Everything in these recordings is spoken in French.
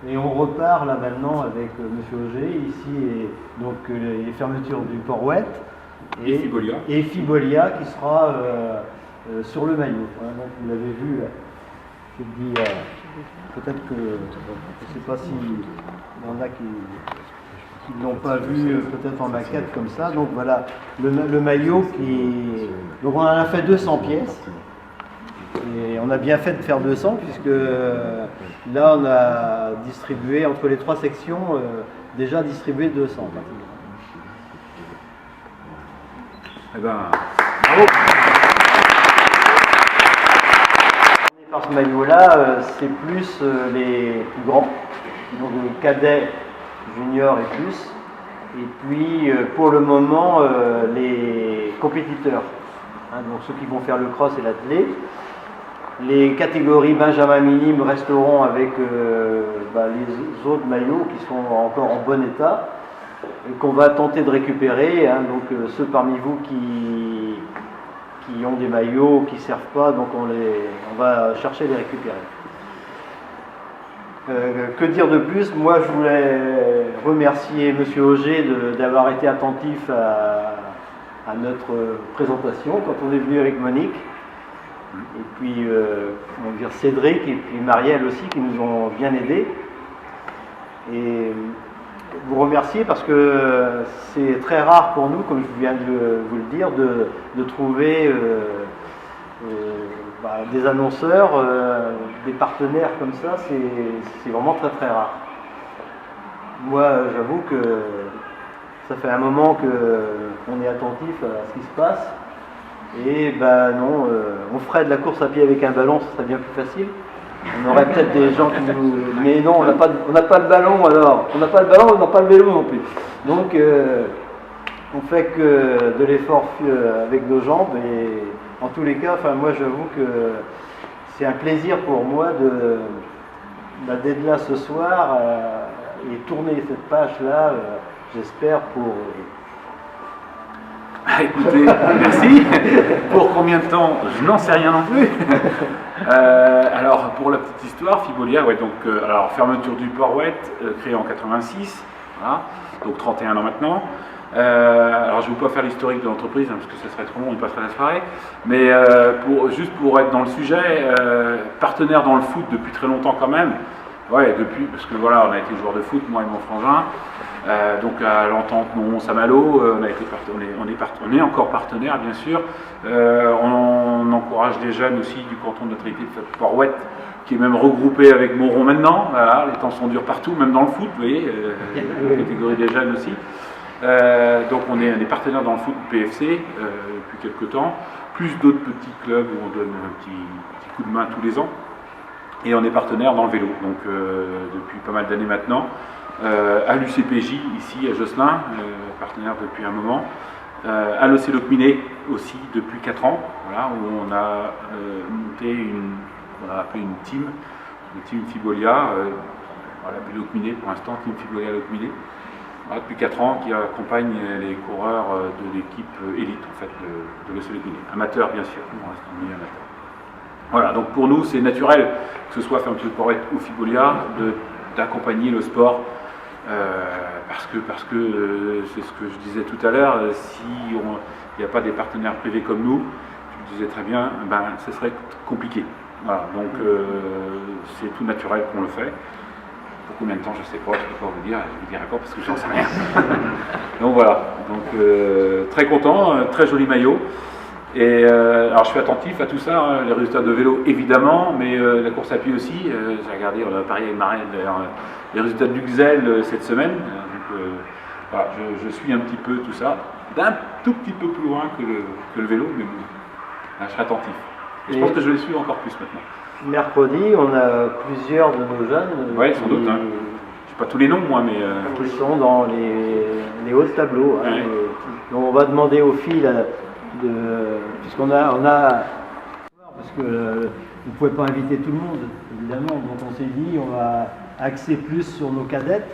Et on repart là maintenant avec Monsieur Auger, ici, et donc les fermetures du Port-Ouette et Fibolia. Et Fibolia qui sera sur le maillot. Voilà, donc vous l'avez vu, je dis, peut-être que, je ne sais pas s'il y en a qui ne l'ont pas vu peut-être en maquette comme ça. Donc voilà, le maillot qui... Donc on en a fait 200 pièces. Et on a bien fait de faire 200 puisque là on a distribué entre les 3 sections déjà distribué 200. Eh ben, bravo. Par ce maillot-là, c'est plus les plus grands, donc cadets, juniors et plus. Et puis pour le moment les compétiteurs, hein, donc ceux qui vont faire le cross et l'athlé. Les catégories Benjamin minime resteront avec les autres maillots qui sont encore en bon état et qu'on va tenter de récupérer. Hein, donc ceux parmi vous qui ont des maillots qui ne servent pas, donc on va chercher à les récupérer. Que dire de plus? Moi je voulais remercier Monsieur Auger d'avoir été attentif à notre présentation quand on est venu avec Monique. Et puis Cédric et puis Marielle aussi qui nous ont bien aidés. Et vous remercier parce que c'est très rare pour nous, comme je viens de vous le dire, de trouver des annonceurs, des partenaires comme ça, c'est vraiment très très rare. Moi j'avoue que ça fait un moment qu'on est attentif à ce qui se passe. Et non, on ferait de la course à pied avec un ballon, ce serait bien plus facile. On aurait peut-être des gens qui nous... Mais non, on n'a pas le ballon alors. On n'a pas le ballon, on n'a pas le vélo non plus. Donc on fait que de l'effort avec nos jambes. Et en tous les cas, moi j'avoue que c'est un plaisir pour moi d'être là ce soir et tourner cette page-là, j'espère pour... Écoutez, merci. Pour combien de temps? Je n'en sais rien non plus. Alors, pour la petite histoire, Fibolia, ouais, donc, alors, fermeture du Port-Ouette, créé en 86, voilà, donc 31 ans maintenant. Alors, je ne vais pas faire l'historique de l'entreprise, hein, parce que ce serait trop long, on passerait la soirée. Mais juste pour être dans le sujet, partenaire dans le foot depuis très longtemps quand même. Ouais, depuis, parce que voilà, on a été joueur de foot, moi et mon frangin. Donc à l'entente Saint-Malo, on est encore partenaire bien sûr. On encourage des jeunes aussi du canton de neutralité de Port-Ouette, qui est même regroupé avec Moron maintenant. Voilà, les temps sont durs partout, même dans le foot, vous voyez, la catégorie des jeunes aussi. Donc on est des partenaires dans le foot PFC depuis quelques temps, plus d'autres petits clubs où on donne un petit coup de main tous les ans. Et on est partenaire dans le vélo, donc depuis pas mal d'années maintenant. À l'UCPJ, ici à Josselin, partenaire depuis un moment. À l'Océloc-Minet aussi depuis 4 ans, voilà, où on a monté on a appelé une team Fibolia, voilà, Loc-Minet pour l'instant, team Fibolia Loc-Minet. Voilà, depuis 4 ans, qui accompagne les coureurs de l'équipe élite en fait, de l'Océloc-Minet. Amateur bien sûr, on reste en milieu amateur. Voilà, donc pour nous c'est naturel, que ce soit fermeture de Port-Ouette ou Fibolia, d'accompagner le sport, parce que c'est ce que je disais tout à l'heure, si il n'y a pas des partenaires privés comme nous, tu le disais très bien, ce serait compliqué. Voilà, donc c'est tout naturel qu'on le fait. Pour combien de temps, je ne sais pas, je ne peux pas vous dire, je vous dirai pas parce que j'en sais rien. Donc voilà, donc très content, très joli maillot. Et alors je suis attentif à tout ça, hein, les résultats de vélo évidemment, mais la course à pied aussi. J'ai regardé, on a parié avec Marielle d'ailleurs, les résultats de l'Uxel cette semaine. Donc voilà, je suis un petit peu tout ça, d'un tout petit peu plus loin que le vélo, mais bon, là, je serai attentif. Et je pense que je vais le suivre encore plus maintenant. Mercredi, on a plusieurs de nos jeunes ouais, sans doute, hein. Je sais pas tous les noms moi, mais qui sont dans les hauts tableaux. Hein, ouais. Donc on va demander aux filles puisqu'on a parce que vous ne pouvez pas inviter tout le monde évidemment, donc on s'est dit on va axer plus sur nos cadettes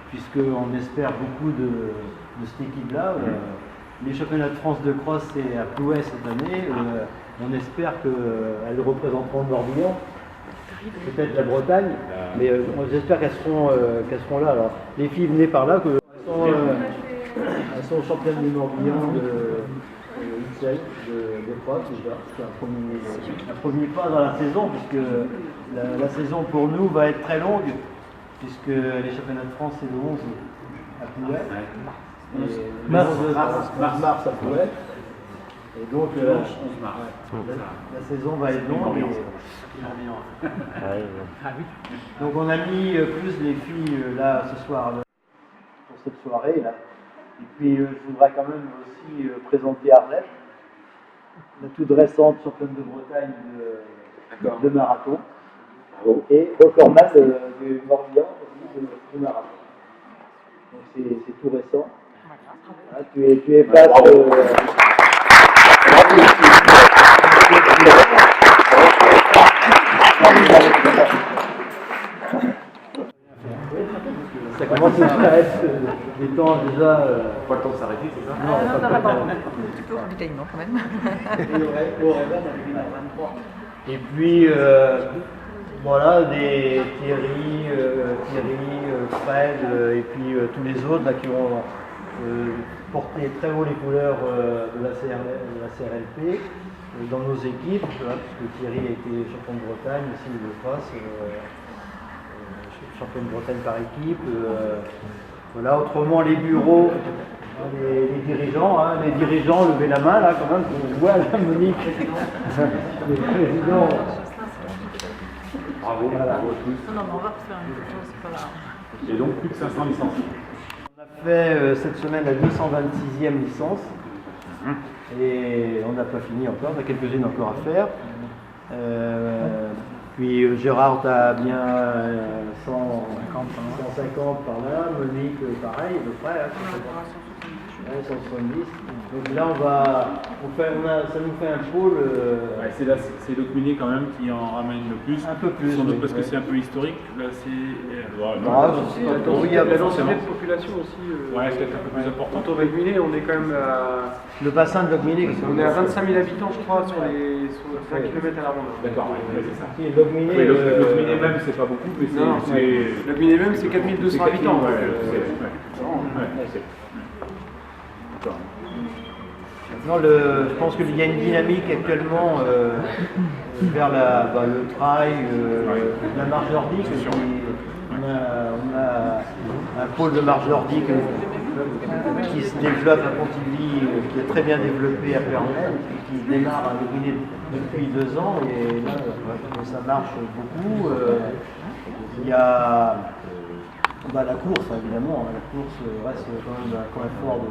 puisqu'on espère beaucoup de cette équipe là. Les championnats de France de cross c'est à Plouay cette année, on espère qu'elles représenteront le Morbihan peut-être la Bretagne, mais j'espère qu'elles seront là. Alors, les filles venaient par là, elles sont championnes du Morbihan de XL, d'épreuve déjà. C'est un premier pas dans la saison, puisque la saison pour nous va être très longue, puisque les championnats de France c'est le 11 à Poulet. Mars à Poulet. Et donc la saison va être longue. Donc on a mis plus les filles là ce soir pour cette soirée là. Et puis je voudrais quand même aussi présenter Arlette, la toute récente championne de Bretagne de marathon. Et recordman du Morbihan aussi de marathon. Donc c'est tout récent. Hein, tu es face. Ça commence à être des temps déjà. Pas le temps de s'arrêter, c'est ça? Non, pas un petit peu ravitaillement quand même. Et puis voilà, des Thierry, Fred, et puis tous les autres là, qui ont porté très haut les couleurs de la CRLP dans nos équipes, puisque Thierry a été champion de Bretagne, aussi de France, champion de Bretagne par équipe. Voilà, autrement les bureaux, les dirigeants, levez la main là quand même, on voit la Monique. Les présidents. Bravo, voilà. bravo à tous. Non, mais on va refaire une chose, c'est pas grave. Et donc plus de 500 licenciés. On a fait cette semaine la 226e licence. Et on n'a pas fini encore, on a quelques-unes encore à faire. Puis Gérard a bien 150 par là, Monique pareil, à peu près, 170. Donc là ça nous fait un pôle. C'est Locminé quand même qui en ramène le plus. Un peu plus. Sans doute parce que c'est un peu historique. Là c'est. Il y a la densité de population aussi. Ouais, c'est peut-être un peu plus important. Quand on va Locminé, on est quand même à. Le bassin de Locminé. On est à 25 000 habitants, je crois, sur 20 km à la ronde. D'accord, ouais, c'est ça. Locminé, Oui, Locminé même, c'est pas beaucoup, mais c'est. Locminé même, c'est 4200 habitants. Maintenant, je pense qu'il y a une dynamique actuellement vers le trail, la marche nordique. On a un pôle de marche nordique qui se développe à Pontivy, qui est très bien développé à Pernel, qui démarre à Locminé depuis 2 ans, et là, ça marche beaucoup. Il y a la course, évidemment, la course reste quand même un point fort de